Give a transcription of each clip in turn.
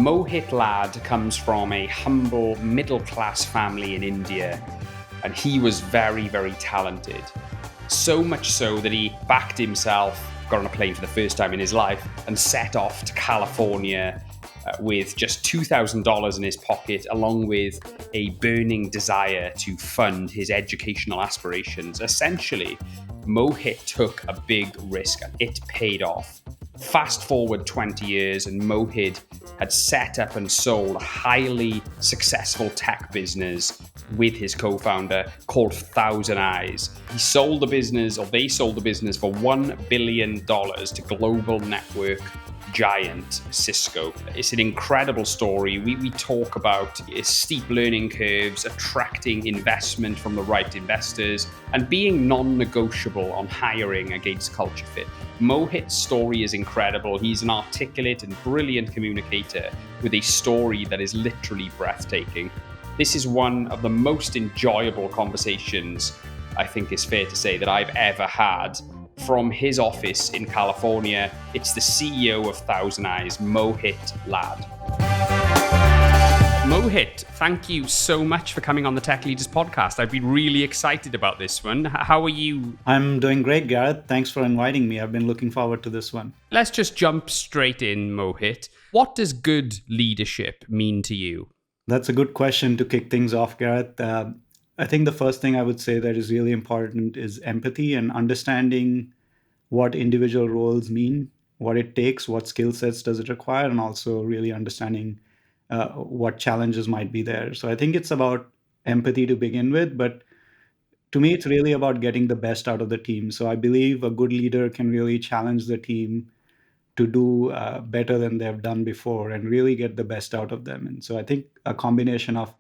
Mohit Lad comes from a humble middle-class family in India, and he was very, very talented. So much so that he backed himself, got on a plane for the first time in his life, and set off to California with just $2,000 in his pocket, along with a burning desire to fund his educational aspirations. Essentially, Mohit took a big risk and it paid off. Fast forward 20 years and Mohit had set up and sold a highly successful tech business with his co-founder called ThousandEyes. He sold the business, or they sold the business, for $1 billion to global network giant Cisco. It's an incredible story. We talk about steep learning curves, attracting investment from the right investors, and being non-negotiable on hiring against culture fit. Mohit's story is incredible. He's an articulate and brilliant communicator with a story that is literally breathtaking. This is one of the most enjoyable conversations, I think it's fair to say, that I've ever had. From his office in California, it's the CEO of ThousandEyes, Mohit Lad. Mohit, thank you so much for coming on the Tech Leaders podcast. I've been really excited about this one. How are you? I'm doing great, Gareth. Thanks for inviting me. I've been looking forward to this one. Let's just jump straight in, Mohit. What does good leadership mean to you? That's a good question to kick things off, Gareth. I think the first thing I would say that is really important is empathy and understanding what individual roles mean, what it takes, what skill sets does it require, and also really understanding what challenges might be there. So I think it's about empathy to begin with, but to me, it's really about getting the best out of the team. So I believe a good leader can really challenge the team to do better than they've done before and really get the best out of them. And so I think a combination of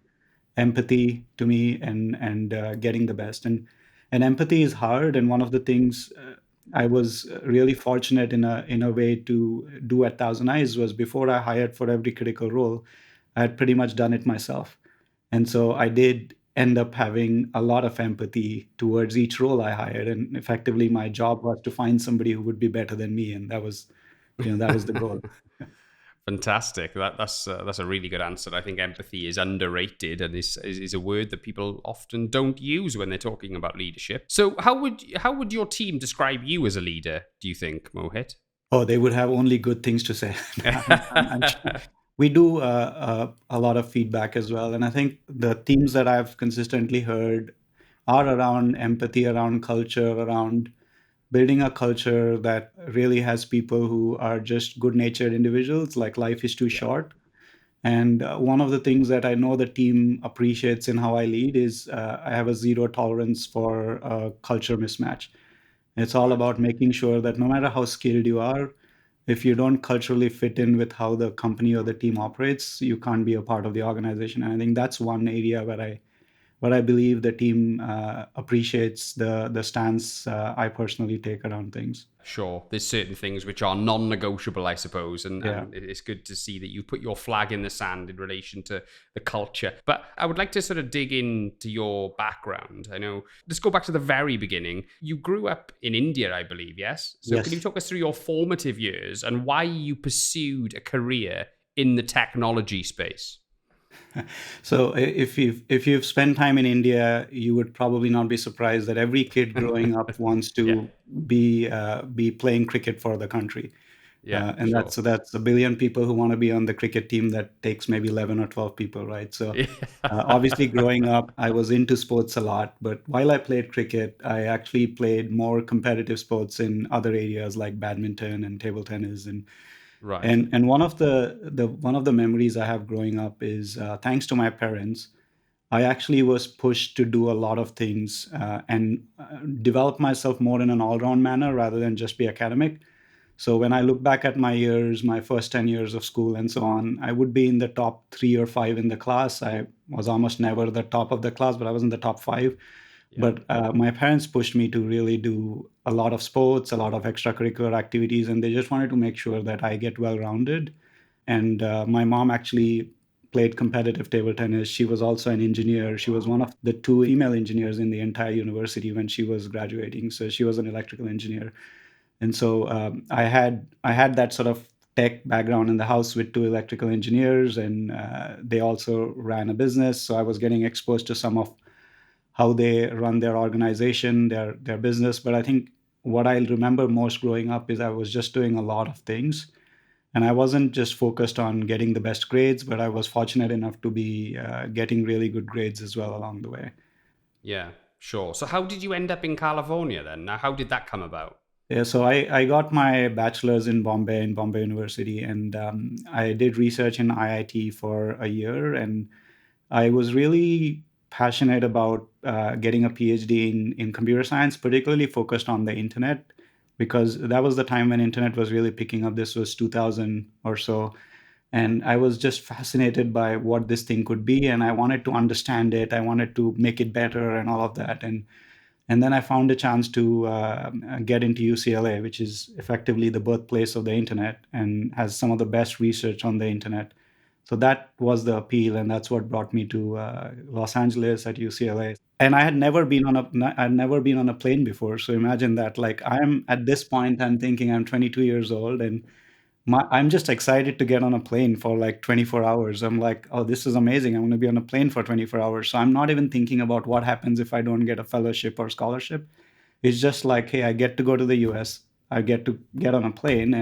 empathy to me and getting the best. And empathy is hard. And one of the things I was really fortunate in a way to do at ThousandEyes was before I hired for every critical role, I had pretty much done it myself. And so I did end up having a lot of empathy towards each role I hired. And effectively, my job was to find somebody who would be better than me. And that was the goal. Fantastic. That's a really good answer. I think empathy is underrated and is a word that people often don't use when they're talking about leadership. So how would your team describe you as a leader, do you think, Mohit? Oh, they would have only good things to say. I'm sure. We do a lot of feedback as well. And I think the themes that I've consistently heard are around empathy, around culture, around building a culture that really has people who are just good-natured individuals, like life is too short. And one of the things that I know the team appreciates in how I lead is I have a zero tolerance for culture mismatch. It's all about making sure that no matter how skilled you are, if you don't culturally fit in with how the company or the team operates, you can't be a part of the organization. And I think that's one area where I believe the team appreciates the stance I personally take around things. Sure. There's certain things which are non-negotiable, I suppose. And it's good to see that you put your flag in the sand in relation to the culture. But I would like to sort of dig into your background. I know, let's go back to the very beginning. You grew up in India, I believe, yes? So Yes. Can you talk us through your formative years and why you pursued a career in the technology space? So if you've spent time in India, you would probably not be surprised that every kid growing up wants to be playing cricket for the country. And sure. that's a billion people who want to be on the cricket team that takes maybe 11 or 12 people, right? So obviously growing up, I was into sports a lot. But while I played cricket, I actually played more competitive sports in other areas like badminton and table tennis and Right. and one of the memories I have growing up is thanks to my parents, I actually was pushed to do a lot of things and develop myself more in an all-round manner rather than just be academic. So when I look back at my years, my first 10 years of school and so on, I would be in the top 3 or 5 in the class. I was almost never the top of the class, but I was in the top 5. But my parents pushed me to really do a lot of sports, a lot of extracurricular activities, and they just wanted to make sure that I get well-rounded. And my mom actually played competitive table tennis. She was also an engineer. She was one of the 2 female engineers in the entire university when she was graduating. So she was an electrical engineer. And so I had that sort of tech background in the house with two electrical engineers, and they also ran a business. So I was getting exposed to some of how they run their organization, their business. But I think what I remember most growing up is I was just doing a lot of things, and I wasn't just focused on getting the best grades, but I was fortunate enough to be getting really good grades as well along the way. Yeah, sure. So how did you end up in California then? Now, how did that come about? Yeah, so I got my bachelor's in Bombay University, and I did research in IIT for a year, and I was really passionate about getting a PhD in computer science, particularly focused on the internet, because that was the time when internet was really picking up. This was 2000 or so, and I was just fascinated by what this thing could be, and I wanted to understand it. I wanted to make it better and all of that, and then I found a chance to get into UCLA, which is effectively the birthplace of the internet and has some of the best research on the internet. So that was the appeal, and that's what brought me to Los Angeles at UCLA. And I'd never been on a plane before. So imagine that. Like I'm at this point, I'm thinking I'm 22 years old, and I'm just excited to get on a plane for like 24 hours. I'm like, oh, this is amazing. I'm going to be on a plane for 24 hours. So I'm not even thinking about what happens if I don't get a fellowship or scholarship. It's just like, hey, I get to go to the US. I get to get on a plane,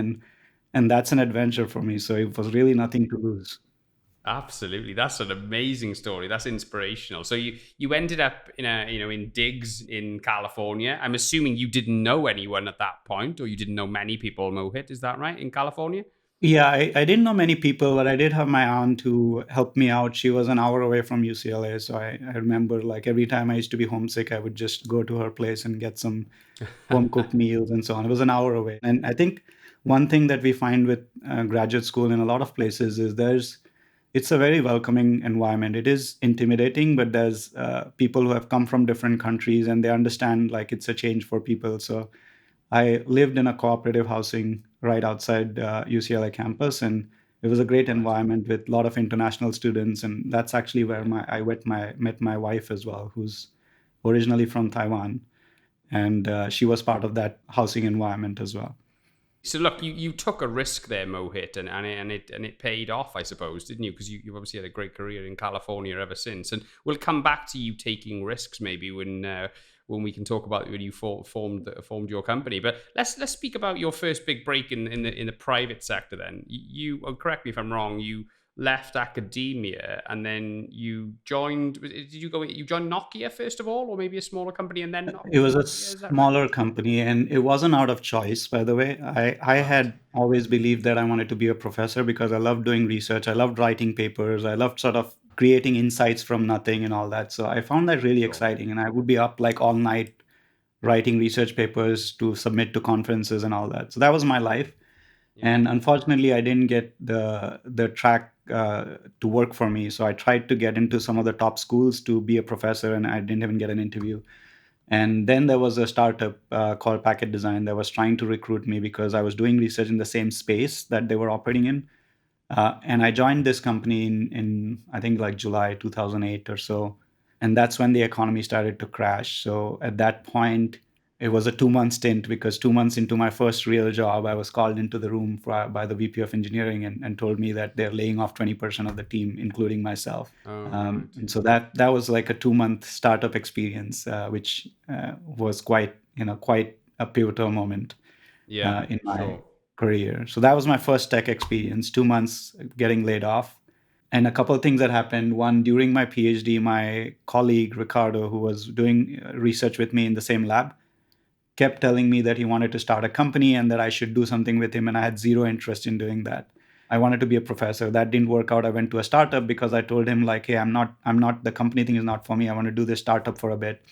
and that's an adventure for me. So it was really nothing to lose. Absolutely, that's an amazing story. That's inspirational. So you ended up in a in digs in California. I'm assuming you didn't know anyone at that point, or you didn't know many people. Mohit, is that right in California? Yeah, I didn't know many people, but I did have my aunt who helped me out. She was an hour away from UCLA. So I remember like every time I used to be homesick, I would just go to her place and get some home cooked meals and so on. It was an hour away. And I think one thing that we find with graduate school in a lot of places is it's a very welcoming environment. It is intimidating, but there's people who have come from different countries and they understand like it's a change for people. So I lived in a cooperative housing right outside UCLA campus, and it was a great Right. environment with a lot of international students. And that's actually where I met my wife as well, who's originally from Taiwan, and she was part of that housing environment as well. So look, you took a risk there, Mohit, and it paid off, I suppose, didn't you? Because you obviously had a great career in California ever since. And we'll come back to you taking risks maybe when we can talk about when you formed your company. But let's speak about your first big break in the private sector. Then correct me if I'm wrong. You left academia and then you joined. Did you go? You joined Nokia first of all, or maybe a smaller company, and then It was a Nokia? Is that right? smaller company, and it wasn't out of choice, by the way. I Right. had always believed that I wanted to be a professor because I loved doing research. I loved writing papers. I loved sort of creating insights from nothing and all that. So I found that really Sure. exciting. And I would be up like all night writing research papers to submit to conferences and all that. So that was my life. Yeah. And unfortunately, I didn't get the track to work for me. So I tried to get into some of the top schools to be a professor, and I didn't even get an interview. And then there was a startup called Packet Design that was trying to recruit me because I was doing research in the same space that they were operating in. And I joined this company in I think like July 2008 or so. And that's when the economy started to crash. So at that point, it was a 2 month stint because 2 months into my first real job, I was called into the room by the VP of engineering and told me that they're laying off 20% of the team, including myself. Oh, right. And so that was like a 2 month startup experience, which was quite a pivotal moment Yeah, in my sure. career. So that was my first tech experience, 2 months getting laid off. And a couple of things that happened. One, during my PhD, my colleague Ricardo, who was doing research with me in the same lab, kept telling me that he wanted to start a company and that I should do something with him. And I had zero interest in doing that. I wanted to be a professor. That didn't work out. I went to a startup because I told him like, hey, the company thing is not for me. I want to do this startup for a bit.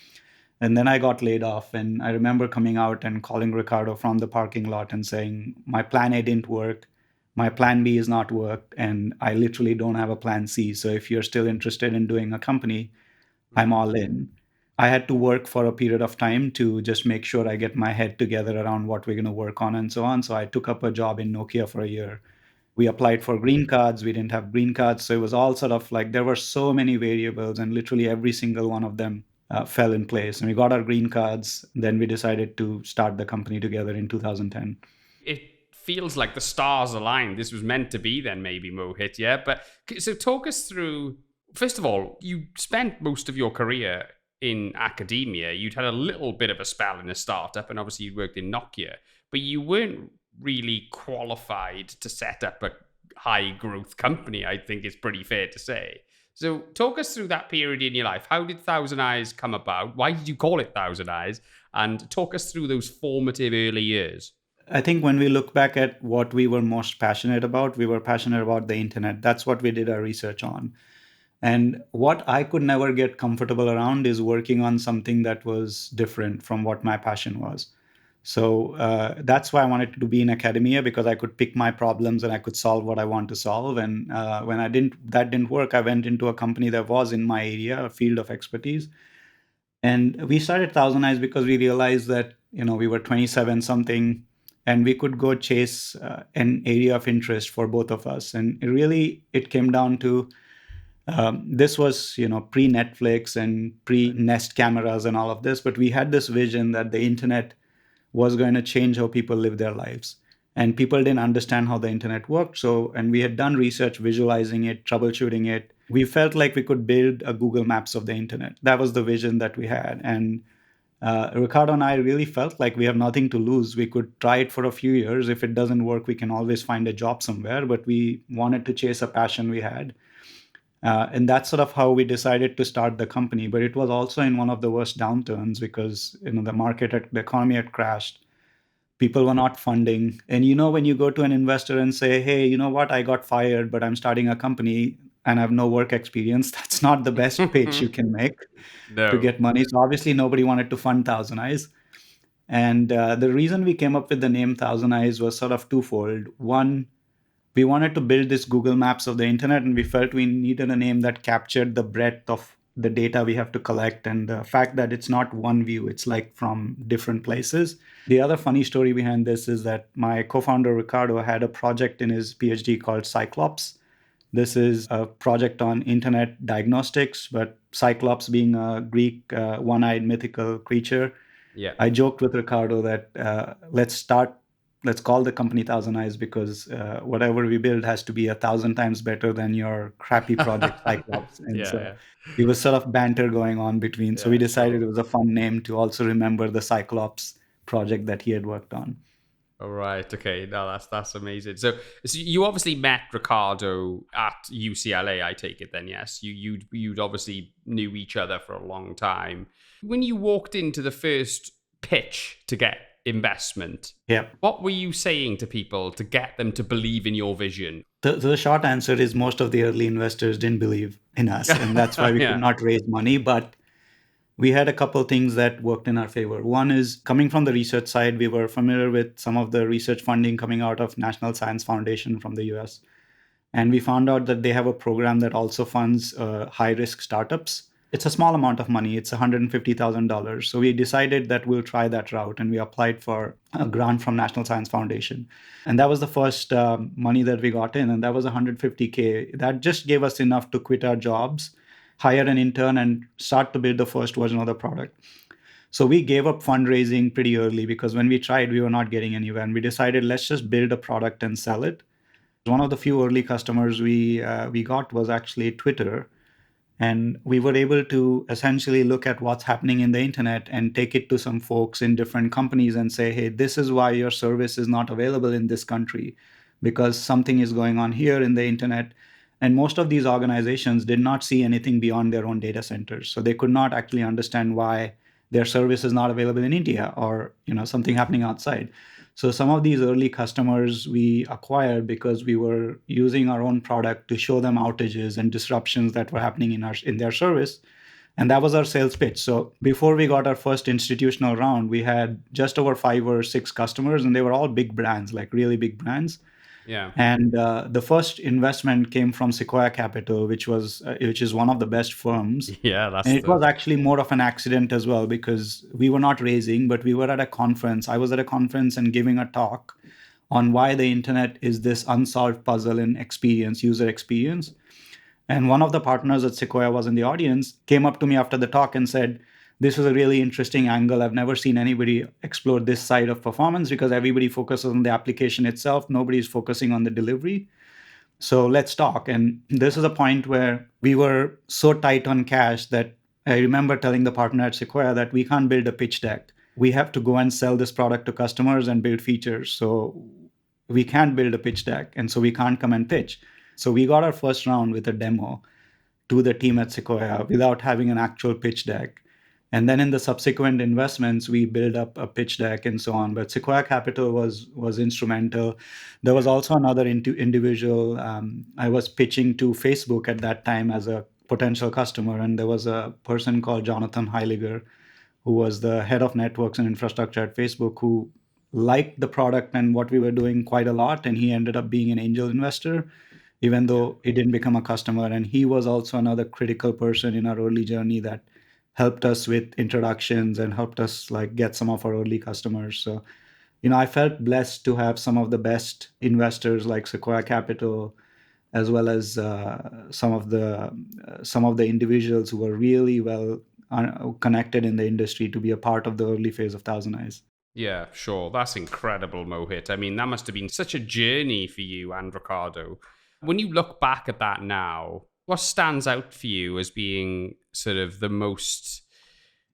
And then I got laid off. And I remember coming out and calling Ricardo from the parking lot and saying, my plan A didn't work. My plan B is not worked. And I literally don't have a plan C. So if you're still interested in doing a company, I'm Right. all in. I had to work for a period of time to just make sure I get my head together around what we're going to work on and so on. So I took up a job in Nokia for a year. We applied for green cards. We didn't have green cards. So it was all sort of like there were so many variables, and literally every single one of them fell in place. And we got our green cards. Then we decided to start the company together in 2010. It feels like the stars aligned. This was meant to be then, maybe, Mohit, yeah? But so talk us through, first of all, you spent most of your career in academia. You'd had a little bit of a spell in a startup, and obviously you worked in Nokia, but you weren't really qualified to set up a high growth company, I think it's pretty fair to say. So talk us through that period in your life. How did ThousandEyes come about? Why did you call it ThousandEyes? And talk us through those formative early years. I think when we look back at what we were most passionate about, we were passionate about the internet. That's what we did our research on. And what I could never get comfortable around is working on something that was different from what my passion was. So that's why I wanted to be in academia, because I could pick my problems and I could solve what I want to solve. And when that didn't work, I went into a company that was in my area, a field of expertise. And we started ThousandEyes because we realized that we were 27 something, and we could go chase an area of interest for both of us. And it came down to this was pre-Netflix and pre-Nest cameras and all of this, but we had this vision that the internet was going to change how people live their lives. And people didn't understand how the internet worked. And we had done research visualizing it, troubleshooting it. We felt like we could build a Google Maps of the internet. That was the vision that we had. And Ricardo and I really felt like we have nothing to lose. We could try it for a few years. If it doesn't work, we can always find a job somewhere. But we wanted to chase a passion we had. And that's sort of how we decided to start the company. But it was also in one of the worst downturns because the economy had crashed. People were not funding. And when you go to an investor and say, hey, you know what, I got fired, but I'm starting a company and I have no work experience, that's not the best pitch you can make to get money. So obviously nobody wanted to fund ThousandEyes. And the reason we came up with the name ThousandEyes was sort of twofold. One, we wanted to build this Google Maps of the internet, and we felt we needed a name that captured the breadth of the data we have to collect and the fact that it's not one view, it's like from different places. The other funny story behind this is that my co-founder Ricardo had a project in his PhD called Cyclops. This is a project on internet diagnostics, but Cyclops being a Greek one-eyed mythical creature. Yeah. I joked with Ricardo that let's call the company ThousandEyes because whatever we build has to be 1,000 times better than your crappy project Cyclops. And it was sort of banter going on between. So we decided it was a fun name to also remember the Cyclops project that he had worked on. All right. Okay. No, that's amazing. So you obviously met Ricardo at UCLA, I take it then, yes? You'd obviously knew each other for a long time. When you walked into the first pitch to get investment, what were you saying to people to get them to believe in your vision? The short answer is most of the early investors didn't believe in us, and that's why we could not raise money. But we had a couple of things that worked in our favor. One is coming from the research side, we were familiar with some of the research funding coming out of National Science Foundation from the US. And we found out that they have a program that also funds high-risk startups. It's a small amount of money. It's $150,000. So we decided that we'll try that route, and we applied for a grant from National Science Foundation. And that was the first money that we got in, and that was $150K. That just gave us enough to quit our jobs, hire an intern, and start to build the first version of the product. So we gave up fundraising pretty early because when we tried, we were not getting anywhere. And we decided, let's just build a product and sell it. One of the few early customers we got was actually Twitter. And we were able to essentially look at what's happening in the internet and take it to some folks in different companies and say, hey, this is why your service is not available in this country because something is going on here in the internet. And most of these organizations did not see anything beyond their own data centers. So they could not actually understand why their service is not available in India or something happening outside. So some of these early customers we acquired because we were using our own product to show them outages and disruptions that were happening in their service. And that was our sales pitch. So before we got our first institutional round, we had just over 5 or 6 customers, and they were all big brands, like really big brands. Yeah. And the first investment came from Sequoia Capital, which is one of the best firms. Yeah, and it was actually more of an accident as well because we were not raising, but we were at a conference. I was at a conference and giving a talk on why the internet is this unsolved puzzle in user experience. And one of the partners at Sequoia was in the audience, came up to me after the talk and said, this was a really interesting angle. I've never seen anybody explore this side of performance because everybody focuses on the application itself. Nobody's focusing on the delivery. So let's talk. And this is a point where we were so tight on cash that I remember telling the partner at Sequoia that we can't build a pitch deck. We have to go and sell this product to customers and build features. So we can't build a pitch deck. And so we can't come and pitch. So we got our first round with a demo to the team at Sequoia without having an actual pitch deck. And then in the subsequent investments, we build up a pitch deck and so on. But Sequoia Capital was instrumental. There was also another individual. I was pitching to Facebook at that time as a potential customer, and there was a person called Jonathan Heiliger, who was the head of networks and infrastructure at Facebook, who liked the product and what we were doing quite a lot, and he ended up being an angel investor, even though he didn't become a customer. And he was also another critical person in our early journey that helped us with introductions and helped us like get some of our early customers. So, I felt blessed to have some of the best investors like Sequoia Capital, as well as some of the individuals who were really well connected in the industry to be a part of the early phase of ThousandEyes. Yeah, sure. That's incredible, Mohit. I mean, that must have been such a journey for you and Ricardo. When you look back at that now, what stands out for you as being sort of the most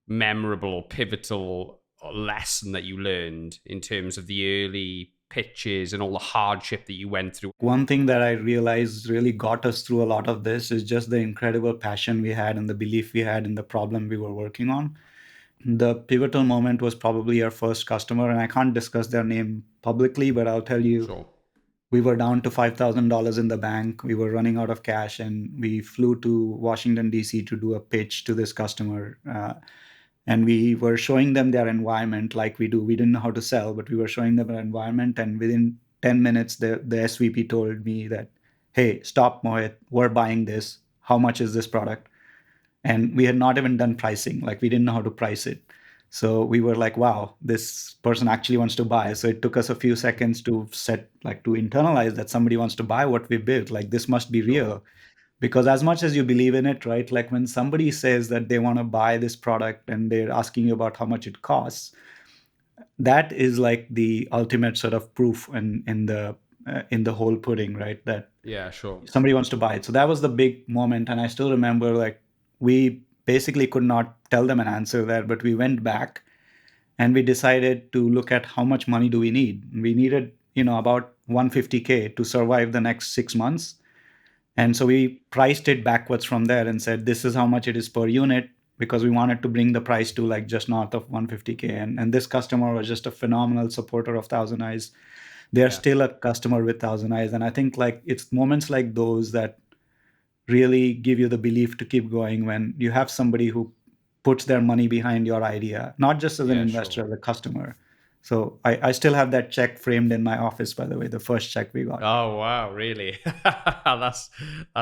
memorable, pivotal lesson that you learned in terms of the early pitches and all the hardship that you went through? One thing that I realized really got us through a lot of this is just the incredible passion we had and the belief we had in the problem we were working on. The pivotal moment was probably our first customer, and I can't discuss their name publicly, but I'll tell you, Sure. we were down to $5,000 in the bank. We were running out of cash, and we flew to Washington, D.C. to do a pitch to this customer. And we were showing them their environment like we do. We didn't know how to sell, but we were showing them our environment. And within 10 minutes, the SVP told me that, hey, stop, Mohit. We're buying this. How much is this product? And we had not even done pricing. Like, we didn't know how to price it. So we were like, wow, this person actually wants to buy. So it took us a few seconds to to internalize that somebody wants to buy what we built. Like, this must be real. Because as much as you believe in it, right? Like, when somebody says that they want to buy this product and they're asking you about how much it costs, that is like the ultimate sort of proof in the whole pudding, right? That Yeah, sure. somebody wants to buy it. So that was the big moment. And I still remember, like, we basically could not tell them an answer there, but we went back and we decided to look at how much money do we need. We needed, about 150K to survive the next 6 months. And so we priced it backwards from there and said, this is how much it is per unit, because we wanted to bring the price to like just north of 150K. And this customer was just a phenomenal supporter of ThousandEyes. They're still a customer with ThousandEyes. And I think like it's moments like those that really give you the belief to keep going when you have somebody who puts their money behind your idea, not just as an investor, as a customer. So I still have that check framed in my office, by the way, the first check we got. Oh, wow, really? That's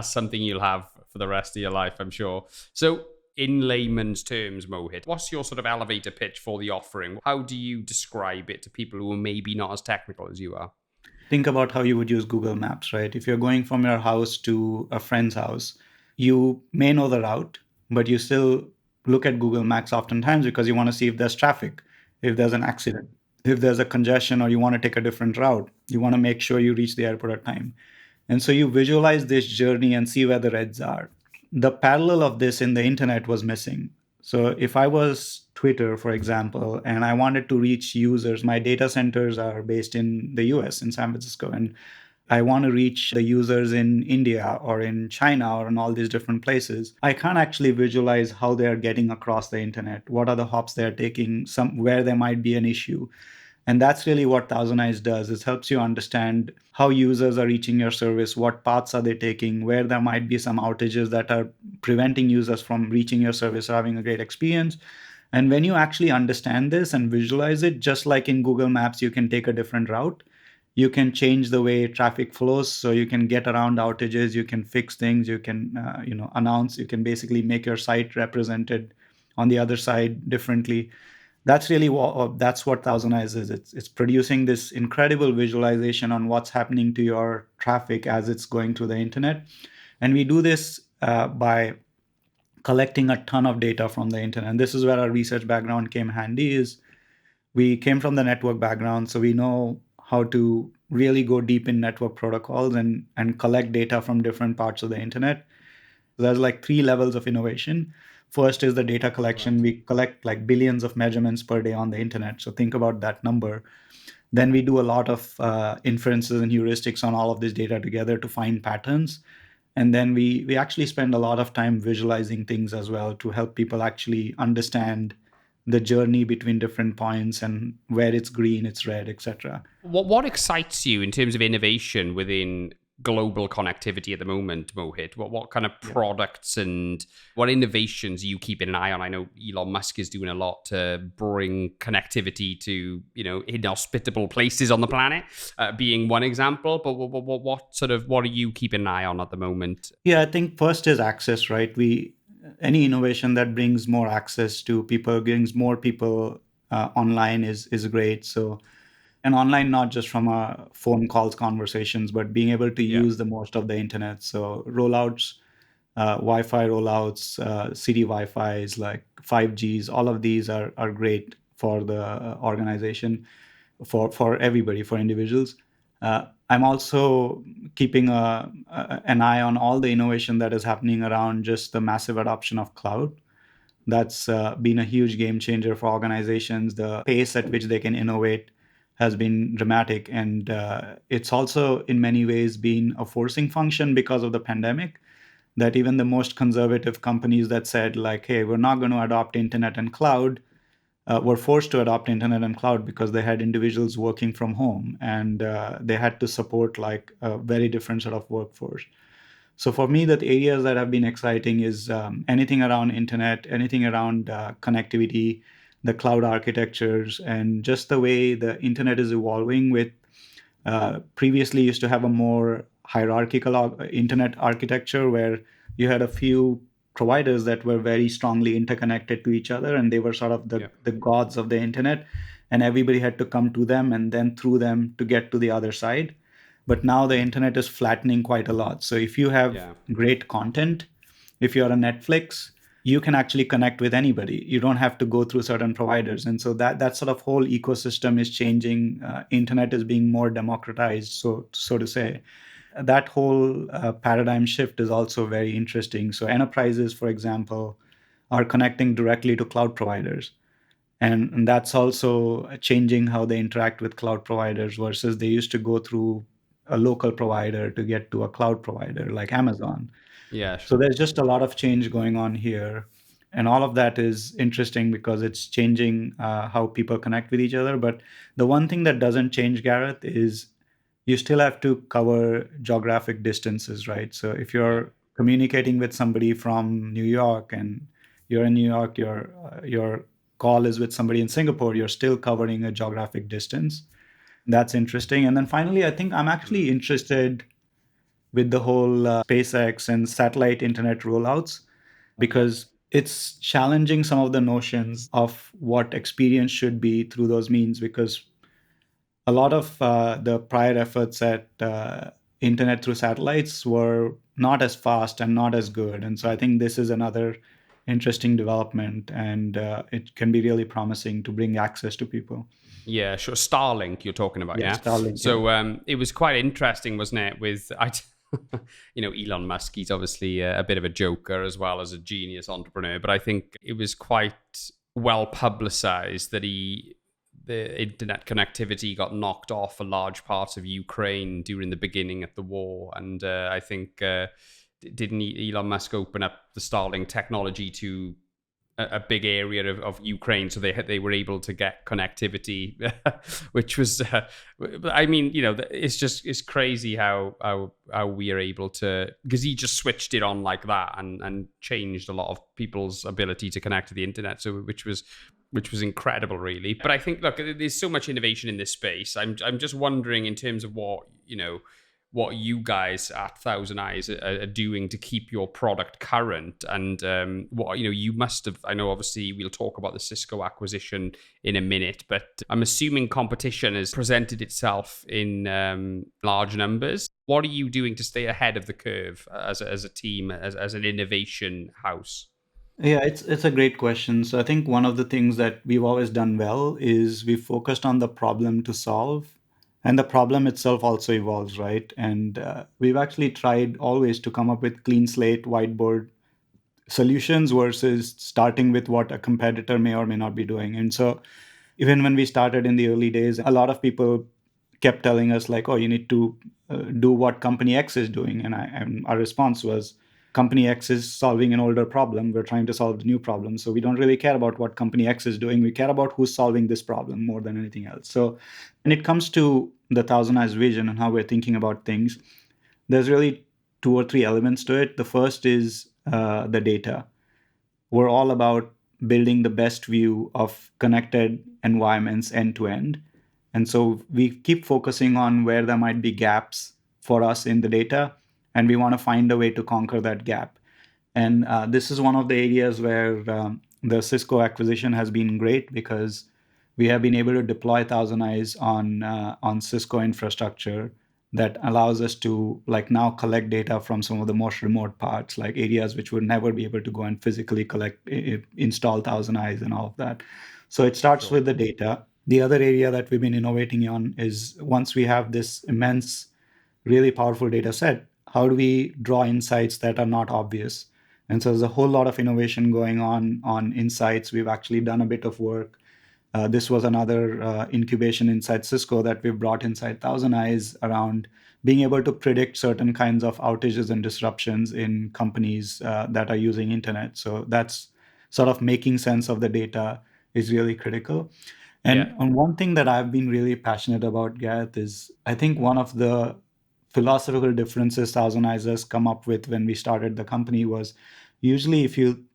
something you'll have for the rest of your life, I'm sure. So in layman's terms, Mohit, what's your sort of elevator pitch for the offering? How do you describe it to people who are maybe not as technical as you are? Think about how you would use Google Maps, right? If you're going from your house to a friend's house, you may know the route, but you still look at Google Maps oftentimes because you want to see if there's traffic, if there's an accident, if there's a congestion, or you want to take a different route. You want to make sure you reach the airport at time. And so you visualize this journey and see where the reds are. The parallel of this in the internet was missing. So if I was Twitter, for example, and I wanted to reach users, my data centers are based in the US, in San Francisco, and I want to reach the users in India or in China or in all these different places. I can't actually visualize how they're getting across the internet. What are the hops they're taking, where there might be an issue. And that's really what ThousandEyes does. It helps you understand how users are reaching your service, what paths are they taking, where there might be some outages that are preventing users from reaching your service or having a great experience. And when you actually understand this and visualize it, just like in Google Maps, you can take a different route. You can change the way traffic flows, so you can get around outages. You can fix things. You can, announce. You can basically make your site represented on the other side differently. That's really that's what ThousandEyes is. It's producing this incredible visualization on what's happening to your traffic as it's going through the internet, and we do this by collecting a ton of data from the internet. And this is where our research background came handy. Is we came from the network background, so we know how to really go deep in network protocols and collect data from different parts of the internet. There's like three levels of innovation. First is the data collection. Right. We collect like billions of measurements per day on the internet. So think about that number. Then we do a lot of inferences and heuristics on all of this data together to find patterns. And then we actually spend a lot of time visualizing things as well to help people actually understand the journey between different points and where it's green, it's red, etc. What excites you in terms of innovation within global connectivity at the moment, Mohit? What kind of products and what innovations are you keeping an eye on? I know Elon Musk is doing a lot to bring connectivity to inhospitable places on the planet, being one example. But what are you keeping an eye on at the moment? Yeah, I think first is access, right? Any innovation that brings more access to people, brings more people online is great. So, and online not just from phone calls, conversations, but being able to Yeah. use the most of the internet. So rollouts, Wi-Fi rollouts, city Wi-Fi's, like 5Gs, all of these are great for the organization, for everybody, for individuals. I'm also keeping an eye on all the innovation that is happening around just the massive adoption of cloud. That's been a huge game changer for organizations. The pace at which they can innovate has been dramatic. And it's also, in many ways, been a forcing function because of the pandemic, that even the most conservative companies that said, like, hey, we're not going to adopt internet and cloud, were forced to adopt internet and cloud because they had individuals working from home and they had to support like a very different sort of workforce. So for me, the areas that have been exciting is anything around internet, anything around connectivity, the cloud architectures, and just the way the internet is evolving. With previously used to have a more hierarchical internet architecture where you had a few providers that were very strongly interconnected to each other, and they were sort of the gods of the internet, and everybody had to come to them and then through them to get to the other side. But now the internet is flattening quite a lot. So if you have great content, if you're a Netflix, you can actually connect with anybody. You don't have to go through certain providers. And so that sort of whole ecosystem is changing. Internet is being more democratized, so to say. That whole paradigm shift is also very interesting. So enterprises, for example, are connecting directly to cloud providers. And that's also changing how they interact with cloud providers versus they used to go through a local provider to get to a cloud provider like Amazon. Yeah, So sure. there's just a lot of change going on here. And all of that is interesting because it's changing how people connect with each other. But the one thing that doesn't change, Gareth, is you still have to cover geographic distances, right? So if you're communicating with somebody from New York and you're in New York, your call is with somebody in Singapore, you're still covering a geographic distance. That's interesting. And then finally, I think I'm actually interested with the whole SpaceX and satellite internet rollouts because it's challenging some of the notions of what experience should be through those means, because a lot of the prior efforts at internet through satellites were not as fast and not as good. And so I think this is another interesting development, and it can be really promising to bring access to people. Yeah, sure. Starlink, you're talking about, Yeah, yeah. Starlink. Yeah. So it was quite interesting, wasn't it? Elon Musk. He's obviously a bit of a joker as well as a genius entrepreneur. But I think it was quite well publicized that the internet connectivity got knocked off a large parts of Ukraine during the beginning of the war, and I think didn't Elon Musk open up the Starlink technology to a big area of Ukraine, so they were able to get connectivity, which was, I mean, it's crazy how we are able to, because he just switched it on like that and changed a lot of people's ability to connect to the internet, so which was incredible, really. But I think, look, there's so much innovation in this space. I'm just wondering in terms of what you guys at ThousandEyes are doing to keep your product current, and what you must have. I know, obviously, we'll talk about the Cisco acquisition in a minute, but I'm assuming competition has presented itself in large numbers. What are you doing to stay ahead of the curve as a team, as an innovation house? Yeah, it's a great question. So I think one of the things that we've always done well is we focused on the problem to solve, and the problem itself also evolves, right? And we've actually tried always to come up with clean slate, whiteboard solutions versus starting with what a competitor may or may not be doing. And so even when we started in the early days, a lot of people kept telling us like, oh, you need to do what company X is doing. And our response was, company X is solving an older problem. We're trying to solve the new problem. So we don't really care about what company X is doing. We care about who's solving this problem more than anything else. So when it comes to the Thousand Eyes vision and how we're thinking about things, there's really two or three elements to it. The first is the data. We're all about building the best view of connected environments end to end. And so we keep focusing on where there might be gaps for us in the data, and we want to find a way to conquer that gap. And this is one of the areas where the Cisco acquisition has been great because we have been able to deploy ThousandEyes on Cisco infrastructure that allows us to like now collect data from some of the most remote parts, like areas which would never be able to go and physically collect, install ThousandEyes and all of that. So it starts Sure. with the data. The other area that we've been innovating on is once we have this immense, really powerful data set, how do we draw insights that are not obvious? And so there's a whole lot of innovation going on insights. We've actually done a bit of work. This was another incubation inside Cisco that we've brought inside ThousandEyes around being able to predict certain kinds of outages and disruptions in companies that are using internet. So that's sort of making sense of the data is really critical. Yeah. And one thing that I've been really passionate about, Gareth, is I think one of the philosophical differences ThousandEyes has come up with when we started the company was usually if you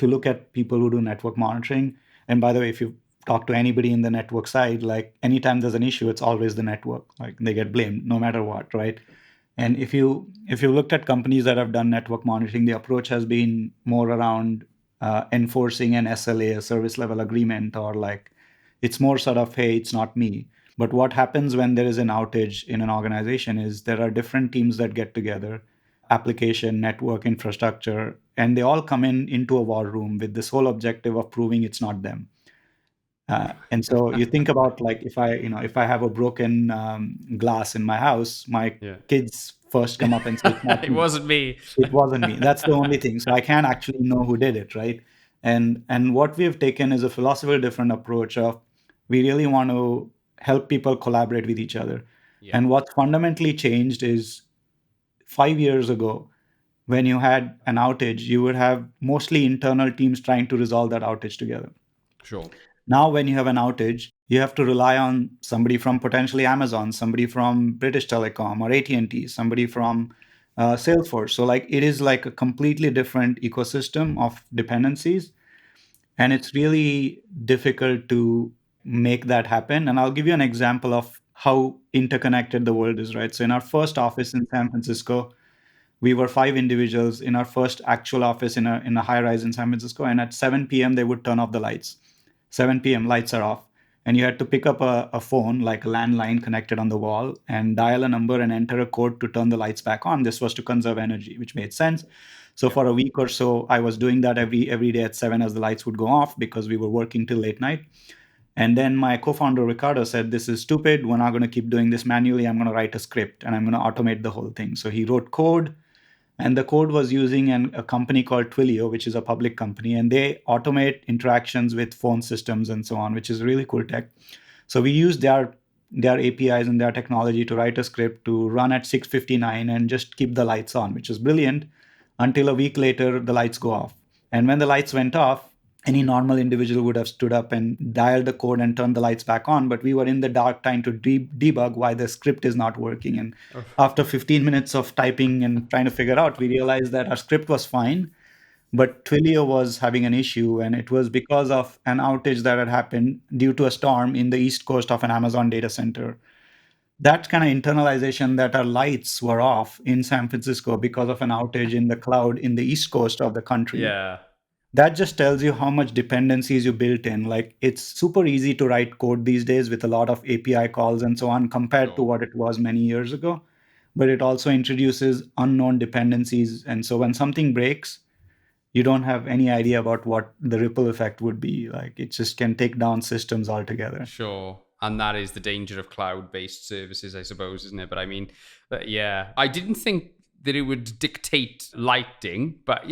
look at people who do network monitoring, and by the way, if you talk to anybody in the network side, like anytime there's an issue, it's always the network. Like they get blamed no matter what, right? And if you looked at companies that have done network monitoring, the approach has been more around enforcing an SLA, a service level agreement, or like it's more sort of, hey, it's not me. But what happens when there is an outage in an organization is there are different teams that get together, application, network, infrastructure, and they all come into a war room with this whole objective of proving it's not them. And so you think about like if I have a broken glass in my house, my Yeah. kids first come up and say it's not It me. wasn't me. It wasn't me. That's the only thing. So I can't actually know who did it, right? And what we've taken is a philosophical different approach of we really want to help people collaborate with each other. Yeah. And what's fundamentally changed is 5 years ago, when you had an outage, you would have mostly internal teams trying to resolve that outage together. Sure. Now, when you have an outage, you have to rely on somebody from potentially Amazon, somebody from British Telecom or AT&T, somebody from Salesforce. So, like, it is like a completely different ecosystem of dependencies, and it's really difficult to make that happen. And I'll give you an example of how interconnected the world is, right? So, in our first office in San Francisco, we were five individuals in our first actual office in a high rise in San Francisco, and at 7 p.m. they would turn off the lights. 7 p.m. lights are off, and you had to pick up a phone like a landline connected on the wall and dial a number and enter a code to turn the lights back on. This was to conserve energy, which made sense. So Yeah. for a week or so, I was doing that every day at 7 as the lights would go off because we were working till late night. And then my co-founder Ricardo said, "This is stupid. We're not going to keep doing this manually. I'm going to write a script and I'm going to automate the whole thing." So he wrote code, and the code was using a company called Twilio, which is a public company, and they automate interactions with phone systems and so on, which is really cool tech. So we used their APIs and their technology to write a script to run at 6:59 and just keep the lights on, which is brilliant. Until a week later, the lights go off, and when the lights went off, any normal individual would have stood up and dialed the code and turned the lights back on. But we were in the dark trying to debug why the script is not working. And Oh, after 15 minutes of typing and trying to figure out, we realized that our script was fine, but Twilio was having an issue, and it was because of an outage that had happened due to a storm in the east coast of an Amazon data center. That kind of internalization that our lights were off in San Francisco because of an outage in the cloud in the east coast of the country, yeah. that just tells you how much dependencies you built in. Like it's super easy to write code these days with a lot of API calls and so on compared to Sure. what it was many years ago. But it also introduces unknown dependencies. And so when something breaks, you don't have any idea about what the ripple effect would be. Like it just can take down systems altogether. Sure. And that is the danger of cloud-based services, I suppose, isn't it? But I mean, yeah, I didn't think that it would dictate lighting, but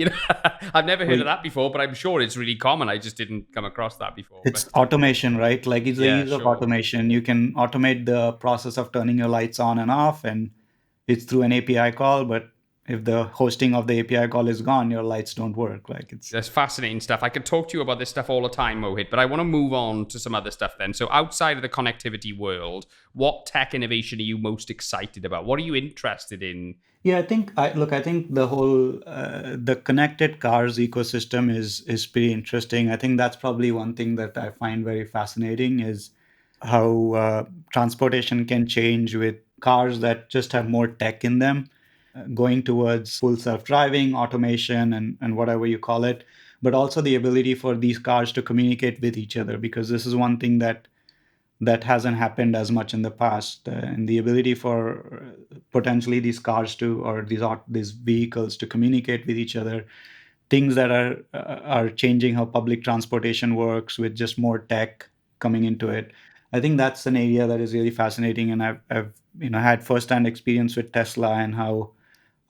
I've never heard Well, of that before. But I'm sure it's really common. I just didn't come across that before. it's But automation, right? Like it's the yeah, ease of sure. automation. You can automate the process of turning your lights on and off, and it's through an API call. But if the hosting of the API call is gone, your lights don't work. Like it's That's fascinating stuff. I could talk to you about this stuff all the time, Mohit, but I want to move on to some other stuff then. So, outside of the connectivity world, what tech innovation are you most excited about? What are you interested in? Yeah, I think the whole the connected cars ecosystem is pretty interesting. I think that's probably one thing that I find very fascinating is how transportation can change with cars that just have more tech in them, going towards full self-driving, automation, and whatever you call it, but also the ability for these cars to communicate with each other, because this is one thing that hasn't happened as much in the past, and the ability for potentially these cars to, or these vehicles to communicate with each other, things that are changing how public transportation works with just more tech coming into it. I think that's an area that is really fascinating, and I've had firsthand experience with Tesla and how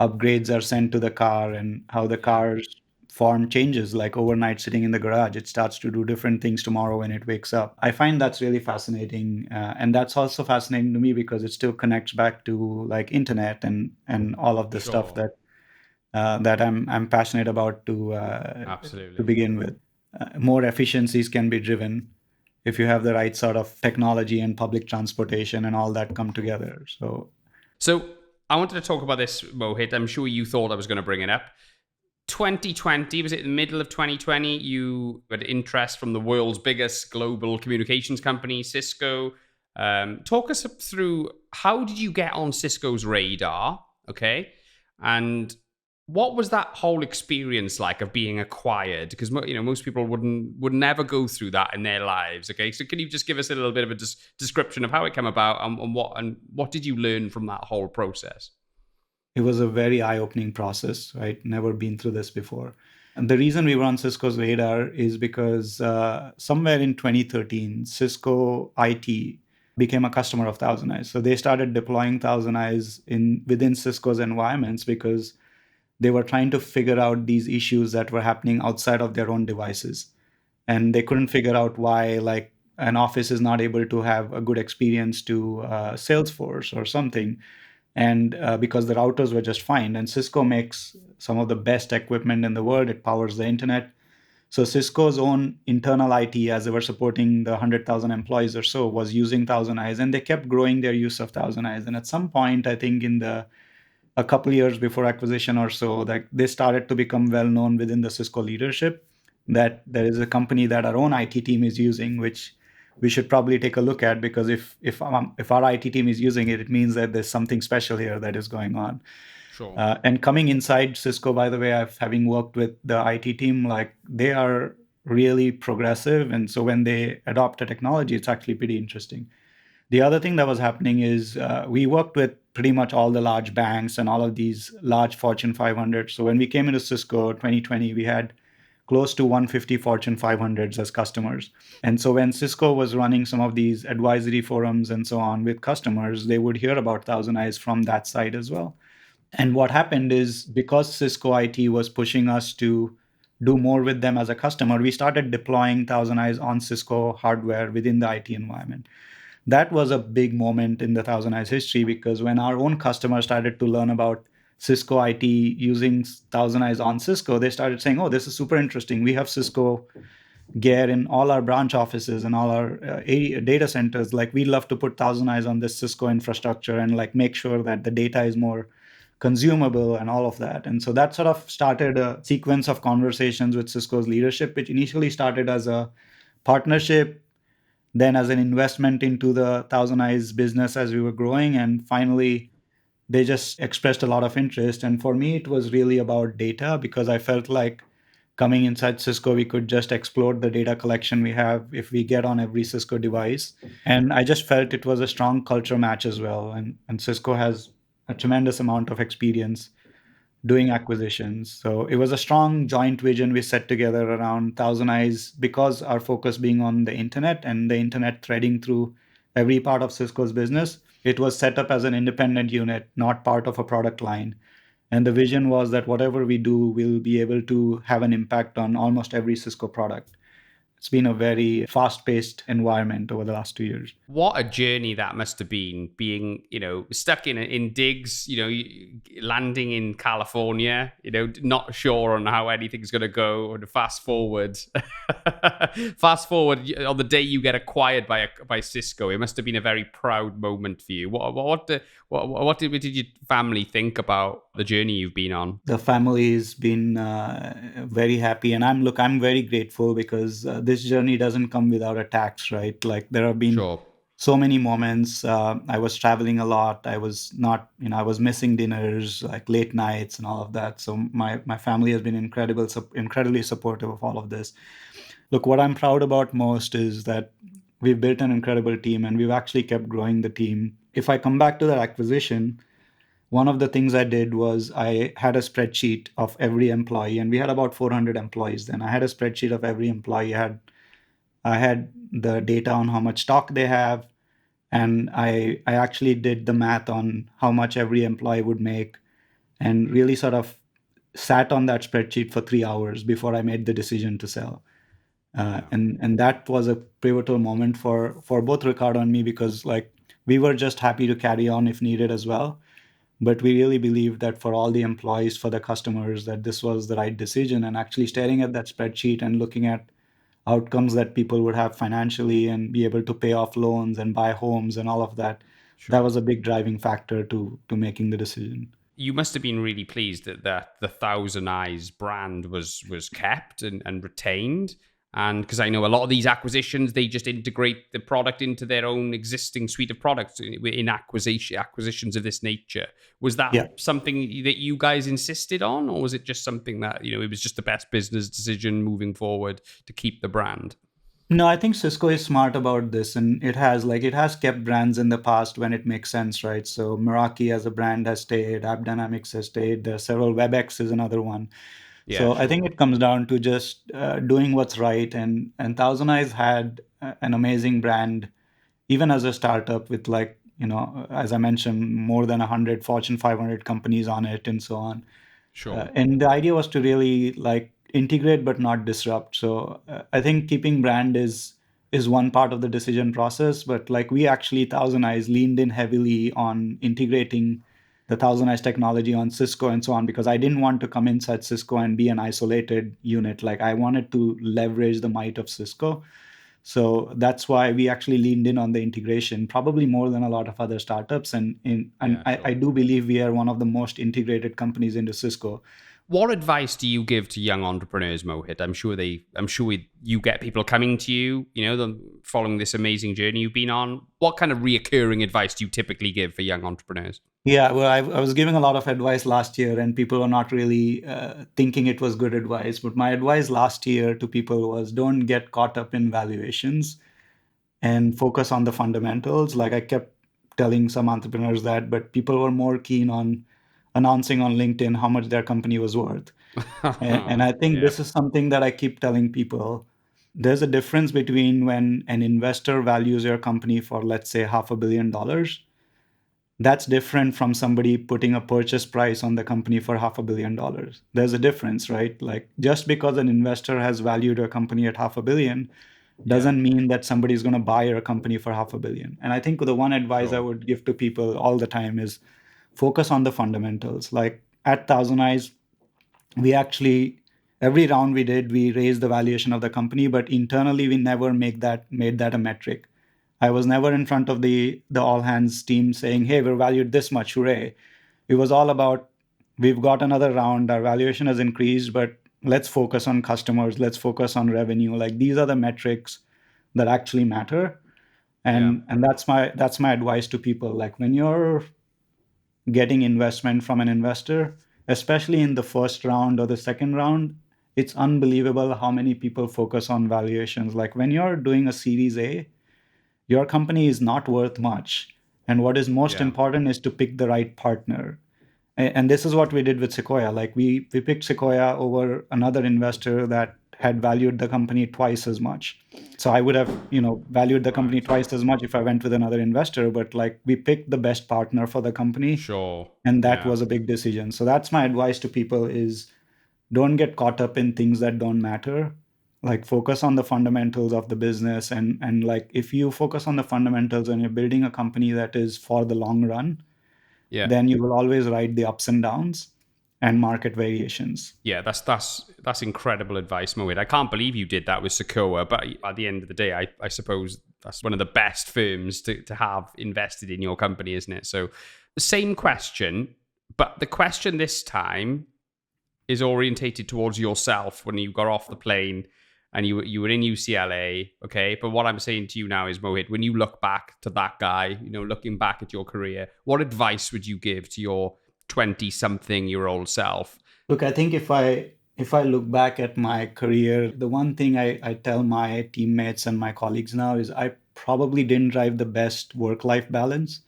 upgrades are sent to the car and how the Yeah, car's form changes, like overnight sitting in the garage. It starts to do different things tomorrow when it wakes up. I find that's really fascinating. And that's also fascinating to me because it still connects back to like internet and all of the stuff sure. that I'm passionate about to Absolutely. begin with. More efficiencies can be driven if you have the right sort of technology and public transportation and all that come together. So, I wanted to talk about this, Mohit. I'm sure you thought I was going to bring it up. 2020, was it the middle of 2020? You had interest from the world's biggest global communications company, Cisco. Talk us through, how did you get on Cisco's radar? Okay. And what was that whole experience like of being acquired? Because most people would never go through that in their lives. Okay, so can you just give us a little bit of a description of how it came about, and what did you learn from that whole process? it was a very eye-opening process, right? Never been through this before. And the reason we were on Cisco's radar is because somewhere in 2013, Cisco IT became a customer of ThousandEyes. So they started deploying ThousandEyes within Cisco's environments because they were trying to figure out these issues that were happening outside of their own devices. And they couldn't figure out why, like, an office is not able to have a good experience to Salesforce or something, and because the routers were just fine. And Cisco makes some of the best equipment in the world. It powers the internet. So Cisco's own internal IT, as they were supporting the 100,000 employees or so, was using ThousandEyes, and they kept growing their use of ThousandEyes. And at some point, I think in the a couple years before acquisition or so, that they started to become well known within the Cisco leadership that there is a company that our own IT team is using, which we should probably take a look at, because if our IT team is using it, it means that there's something special here that is going on. Sure. And coming inside Cisco, by the way, having worked with the IT team, like they are really progressive, and so when they adopt a technology, it's actually pretty interesting. The other thing that was happening is we worked with pretty much all the large banks and all of these large Fortune 500. So when we came into Cisco 2020, we had close to 150 Fortune 500s as customers. And so when Cisco was running some of these advisory forums and so on with customers, they would hear about ThousandEyes from that side as well. And what happened is, because Cisco IT was pushing us to do more with them as a customer, we started deploying ThousandEyes on Cisco hardware within the IT environment. That was a big moment in the ThousandEyes history, because when our own customers started to learn about Cisco IT using ThousandEyes on Cisco, they started saying, "Oh, this is super interesting. We have Cisco gear in all our branch offices and all our data centers. Like, we'd love to put ThousandEyes on this Cisco infrastructure and like make sure that the data is more consumable and all of that." And so that sort of started a sequence of conversations with Cisco's leadership, which initially started as a partnership, then as an investment into the ThousandEyes business as we were growing, and finally they just expressed a lot of interest. And for me, it was really about data, because I felt like coming inside Cisco, we could just explode the data collection we have if we get on every Cisco device. And I just felt it was a strong culture match as well. And Cisco has a tremendous amount of experience doing acquisitions. So it was a strong joint vision we set together around ThousandEyes because our focus being on the internet and the internet threading through every part of Cisco's business. It was set up as an independent unit, not part of a product line. And the vision was that whatever we do will be able to have an impact on almost every Cisco product. It's been a very fast paced environment over the last 2 years. What a journey that must have been, being, stuck in digs, landing in California, not sure on how anything's going to go. And fast forward on the day you get acquired by Cisco. It must have been a very proud moment for you. What did your family think about the journey you've been on? The family's been very happy, and I'm very grateful because this journey doesn't come without a tax, right? Like there have been Sure. so many moments. I was traveling a lot. I was not, I was missing dinners, like late nights and all of that. So my family has been incredibly supportive of all of this. Look, what I'm proud about most is that we've built an incredible team, and we've actually kept growing the team. If I come back to that acquisition, one of the things I did was I had a spreadsheet of every employee, and we had about 400 employees then. I had a spreadsheet of every employee. I had the data on how much stock they have, and I actually did the math on how much every employee would make, and really sort of sat on that spreadsheet for 3 hours before I made the decision to sell. Yeah. And that was a pivotal moment for both Ricardo and me, because like we were just happy to carry on if needed as well. But we really believed that for all the employees, for the customers, that this was the right decision. And actually staring at that spreadsheet and looking at outcomes that people would have financially and be able to pay off loans and buy homes and all of that, that Sure. was a big driving factor to making the decision. You must have been really pleased that the ThousandEyes brand was kept and retained. And because I know a lot of these acquisitions, they just integrate the product into their own existing suite of products in acquisitions of this nature. Was that Yeah. something that you guys insisted on, or was it just something that, it was just the best business decision moving forward to keep the brand? No, I think Cisco is smart about this, and it has kept brands in the past when it makes sense, right? So Meraki as a brand has stayed, App Dynamics has stayed. There are several. WebEx is another one. Yeah, So I think sure. it comes down to just doing what's right, and ThousandEyes had an amazing brand, even as a startup with, like, as I mentioned, more than 100 Fortune 500 companies on it and so on. Sure. And the idea was to really like integrate but not disrupt. So I think keeping brand is one part of the decision process, but like we actually ThousandEyes leaned in heavily on integrating the ThousandEyes technology on Cisco and so on, because I didn't want to come inside Cisco and be an isolated unit. Like I wanted to leverage the might of Cisco. So that's why we actually leaned in on the integration, probably more than a lot of other startups. And Yeah, I sure. do believe we are one of the most integrated companies into Cisco. What advice do you give to young entrepreneurs, Mohit? I'm sure you get people coming to you, them following this amazing journey you've been on. What kind of reoccurring advice do you typically give for young entrepreneurs? Yeah, well, I was giving a lot of advice last year, and people were not really thinking it was good advice. But my advice last year to people was don't get caught up in valuations and focus on the fundamentals. Like I kept telling some entrepreneurs that, but people were more keen on announcing on LinkedIn how much their company was worth. And I think Yeah, this is something that I keep telling people. There's a difference between when an investor values your company for, let's say, $500 million. That's different from somebody putting a purchase price on the company for $500 million. There's a difference, right? Like just because an investor has valued a company at 500 million yeah, doesn't mean that somebody's going to buy your company for 500 million. And I think the one advice I sure. would give to people all the time is focus on the fundamentals. Like at ThousandEyes, we actually every round we did, we raised the valuation of the company, but internally we never made that a metric. I was never in front of the all hands team saying, hey, we're valued this much, hooray. It was all about, we've got another round, our valuation has increased, but let's focus on customers, let's focus on revenue. Like these are the metrics that actually matter. Yeah, And that's my advice to people. Like when you're getting investment from an investor, especially in the first round or the second round, it's unbelievable how many people focus on valuations. Like when you're doing a Series A, your company is not worth much. And what is most yeah, important is to pick the right partner. And this is what we did with Sequoia. Like we picked Sequoia over another investor that had valued the company twice as much. So I would have, valued the company Right. twice as much if I went with another investor, but like we picked the best partner for the company, Sure. and that Yeah. was a big decision. So that's my advice to people is don't get caught up in things that don't matter. Like focus on the fundamentals of the business, and like if you focus on the fundamentals and you're building a company that is for the long run, Yeah. then you will always ride the ups and downs and market variations. Yeah, that's incredible advice, Mohit. I can't believe you did that with Sokoa, but at the end of the day, I suppose that's one of the best firms to have invested in your company, isn't it? So the same question, but the question this time is orientated towards yourself when you got off the plane and you were in UCLA, okay? But what I'm saying to you now is, Mohit, when you look back to that guy, looking back at your career, what advice would you give to your 20-something-year-old self? Look, I think if I look back at my career, the one thing I tell my teammates and my colleagues now is I probably didn't drive the best work-life balance.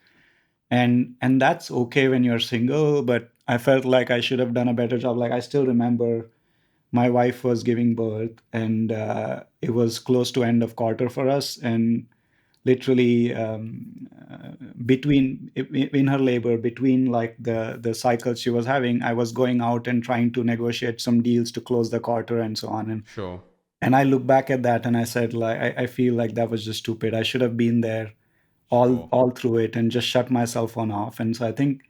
And that's okay when you're single, but I felt like I should have done a better job. Like I still remember my wife was giving birth, and it was close to end of quarter for us, and literally between in her labor, between like the cycles she was having, I was going out and trying to negotiate some deals to close the quarter and so on. Sure. And I look back at that and I said, like, I feel like that was just stupid. I should have been there all Sure. all through it and just shut myself on off. And so I think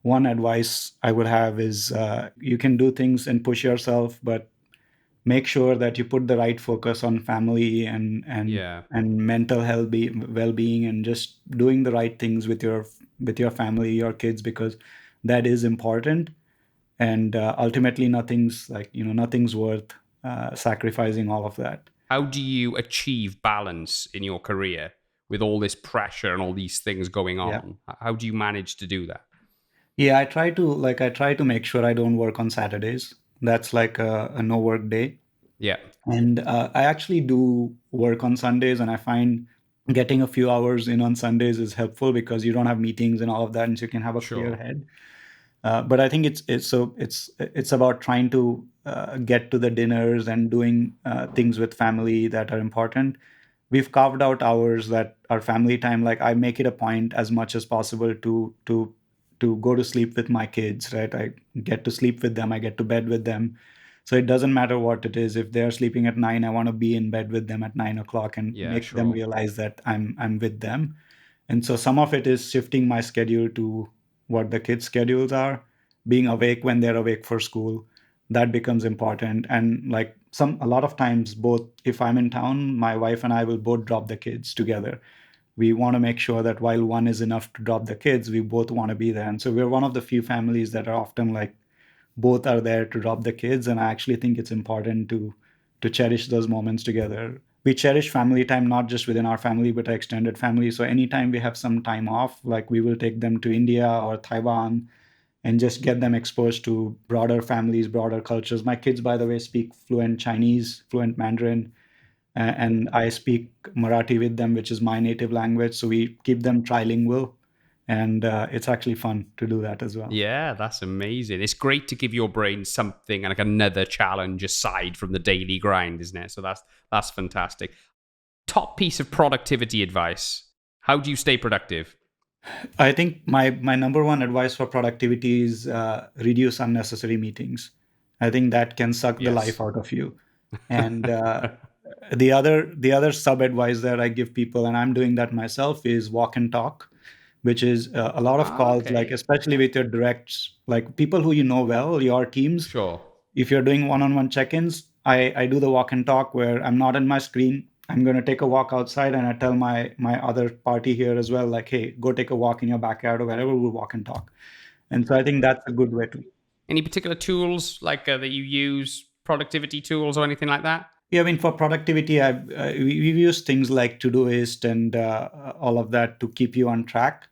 one advice I would have is you can do things and push yourself, but make sure that you put the right focus on family Yeah. and mental health, well-being, and just doing the right things with your family, your kids, because that is important. And ultimately, nothing's worth sacrificing all of that. How do you achieve balance in your career with all this pressure and all these things going Yeah. on? How do you manage to do that? Yeah, I try to make sure I don't work on Saturdays. That's like a no work day. Yeah. And I actually do work on Sundays, and I find getting a few hours in on Sundays is helpful because you don't have meetings and all of that, and so you can have a clear Sure. head. But I think it's about trying to get to the dinners and doing things with family that are important. We've carved out hours that are family time. Like I make it a point as much as possible to go to sleep with my kids. Right, I get to sleep with them. I get to bed with them. So it doesn't matter what it is. If they're sleeping at 9, I want to be in bed with them at 9 o'clock and Yeah, make them sure. realize that I'm with them. And so some of it is shifting my schedule to what the kids' schedules are, being awake when they're awake for school. That becomes important. And like a lot of times, both if I'm in town, my wife and I will both drop the kids together. We want to make sure that while one is enough to drop the kids, we both want to be there. And so we're one of the few families that are often like both are there to drop the kids. And I actually think it's important to cherish those moments together. We cherish family time not just within our family but our extended family. So anytime we have some time off, like we will take them to India or Taiwan and just get them exposed to broader families, broader cultures. My kids, by the way, speak fluent Chinese, fluent Mandarin, and I speak Marathi with them, which is my native language. So we keep them trilingual, and it's actually fun to do that as well. Yeah, that's amazing. It's great to give your brain something and like another challenge aside from the daily grind, isn't it? So that's fantastic. Top piece of productivity advice. How do you stay productive? I think my number one advice for productivity is reduce unnecessary meetings. I think that can suck the life Yes. out of you. And the other sub advice that I give people, and I'm doing that myself, is walk and talk, which is a lot of calls, like Okay. especially with your directs, like people who you know well, your teams. Sure. If you're doing one-on-one check-ins, I do the walk and talk where I'm not on my screen. I'm going to take a walk outside, and I tell my other party here as well, like, hey, go take a walk in your backyard or wherever, we'll walk and talk. And so I think that's a good way to. Any particular tools like that you use, productivity tools or anything like that? Yeah, I mean, for productivity, we've used things like Todoist and all of that to keep you on track.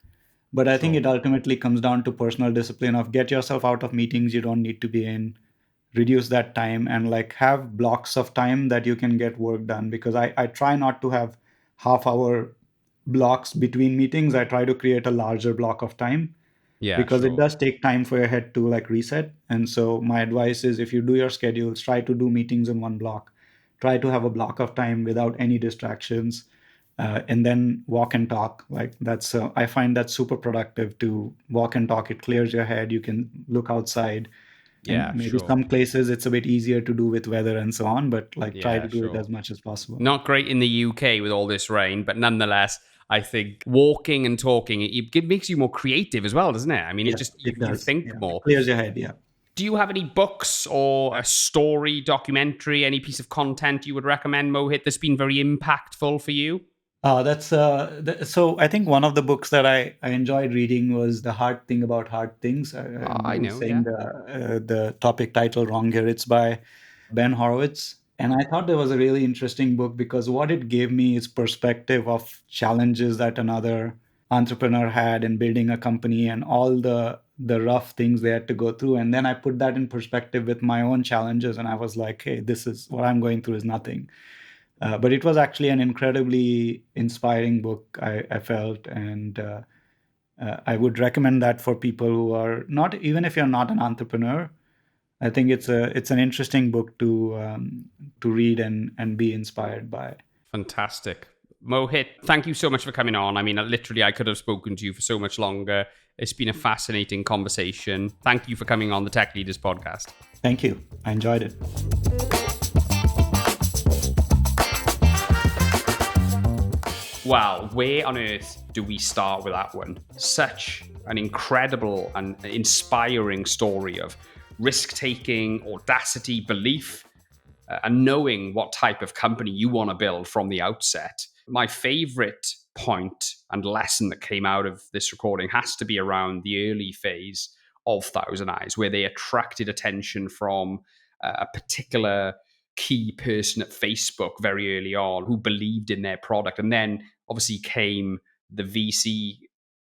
But I think Sure. it ultimately comes down to personal discipline of get yourself out of meetings you don't need to be in, reduce that time, and like have blocks of time that you can get work done. Because I try not to have half hour blocks between meetings. I try to create a larger block of time. Yeah, because it sure. does take time for your head to like reset. And so my advice is, if you do your schedules, try to do meetings in one block. Try to have a block of time without any distractions, and then walk and talk. Like that's I find that super productive to walk and talk. It clears your head. You can look outside, and Yeah, maybe sure. some places it's a bit easier to do with weather and so on. But like try Yeah, to do it sure. as much as possible. Not great in the UK with all this rain, but nonetheless, I think walking and talking, it makes you more creative as well, doesn't it? I mean, it Yeah, just, it you does. think Yeah, it more. clears your head. Yeah. Do you have any books or a story, documentary, any piece of content you would recommend, Mohit, that's been very impactful for you? So I think one of the books that I enjoyed reading was The Hard Thing About Hard Things. I I might be know, saying yeah. the topic title wrong here. It's by Ben Horowitz. And I thought that was a really interesting book because what it gave me is perspective of challenges that another entrepreneur had in building a company and all the rough things they had to go through. And then I put that in perspective with my own challenges, and I was like, hey, this is what I'm going through is nothing. But it was actually an incredibly inspiring book, I felt, and I would recommend that for people who are not, even if you're not an entrepreneur. I think it's an interesting book to read and be inspired by. Fantastic. Mohit, thank you so much for coming on. I mean, literally, I could have spoken to you for so much longer. It's been a fascinating conversation. Thank you for coming on the Tech Leaders podcast. Thank you. I enjoyed it. Wow, where on earth do we start with that one? Such an incredible and inspiring story of risk-taking, audacity, belief, and knowing what type of company you want to build from the outset. My favorite point and lesson that came out of this recording has to be around the early phase of ThousandEyes, where they attracted attention from a particular key person at Facebook very early on who believed in their product. And then obviously came the VC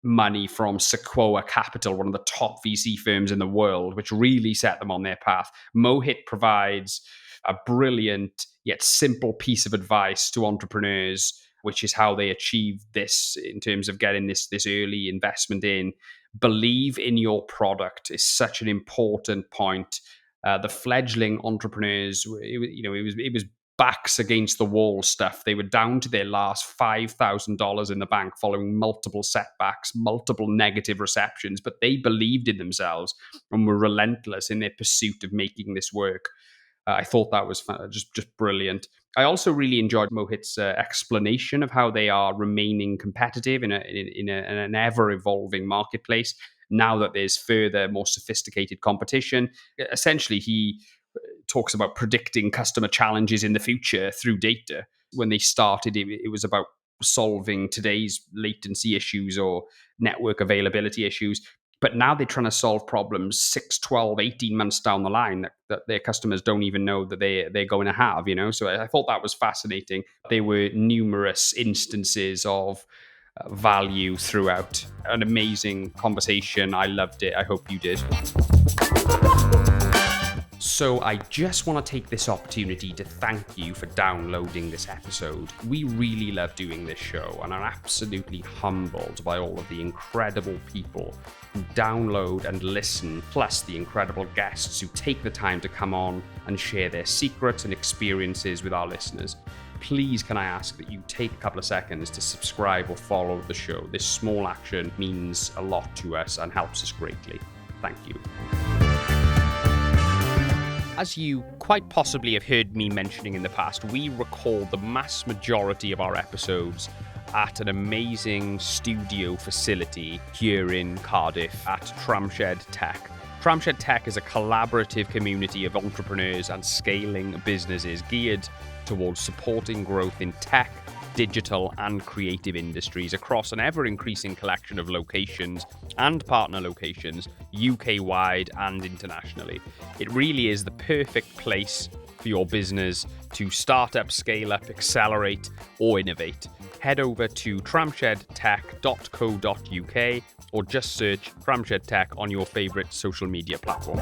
money from Sequoia Capital, one of the top VC firms in the world, which really set them on their path. Mohit provides a brilliant yet simple piece of advice to entrepreneurs, which is how they achieve this in terms of getting this early investment in. Believe in your product is such an important point. The fledgling entrepreneurs, it was backs against the wall stuff. They were down to their last $5,000 in the bank following multiple setbacks, multiple negative receptions, but they believed in themselves and were relentless in their pursuit of making this work. I thought that was just brilliant. I also really enjoyed Mohit's explanation of how they are remaining competitive in an ever evolving marketplace. Now that there's further, more sophisticated competition, essentially he talks about predicting customer challenges in the future through data. When they started, it was about solving today's latency issues or network availability issues. But now they're trying to solve problems 6, 12, 18 months down the line that their customers don't even know that they're going to have, So I thought that was fascinating. There were numerous instances of value throughout. An amazing conversation. I loved it. I hope you did. So I just want to take this opportunity to thank you for downloading this episode. We really love doing this show and are absolutely humbled by all of the incredible people who download and listen, plus the incredible guests who take the time to come on and share their secrets and experiences with our listeners. Please can I ask that you take a couple of seconds to subscribe or follow the show. This small action means a lot to us and helps us greatly. Thank you. As you quite possibly have heard me mentioning in the past, we record the mass majority of our episodes at an amazing studio facility here in Cardiff at Tramshed Tech. Tramshed Tech is a collaborative community of entrepreneurs and scaling businesses geared towards supporting growth in tech, digital and creative industries across an ever-increasing collection of locations and partner locations, UK-wide and internationally. It really is the perfect place for your business to start up, scale up, accelerate, or innovate. Head over to tramshedtech.co.uk or just search Tramshed Tech on your favorite social media platform.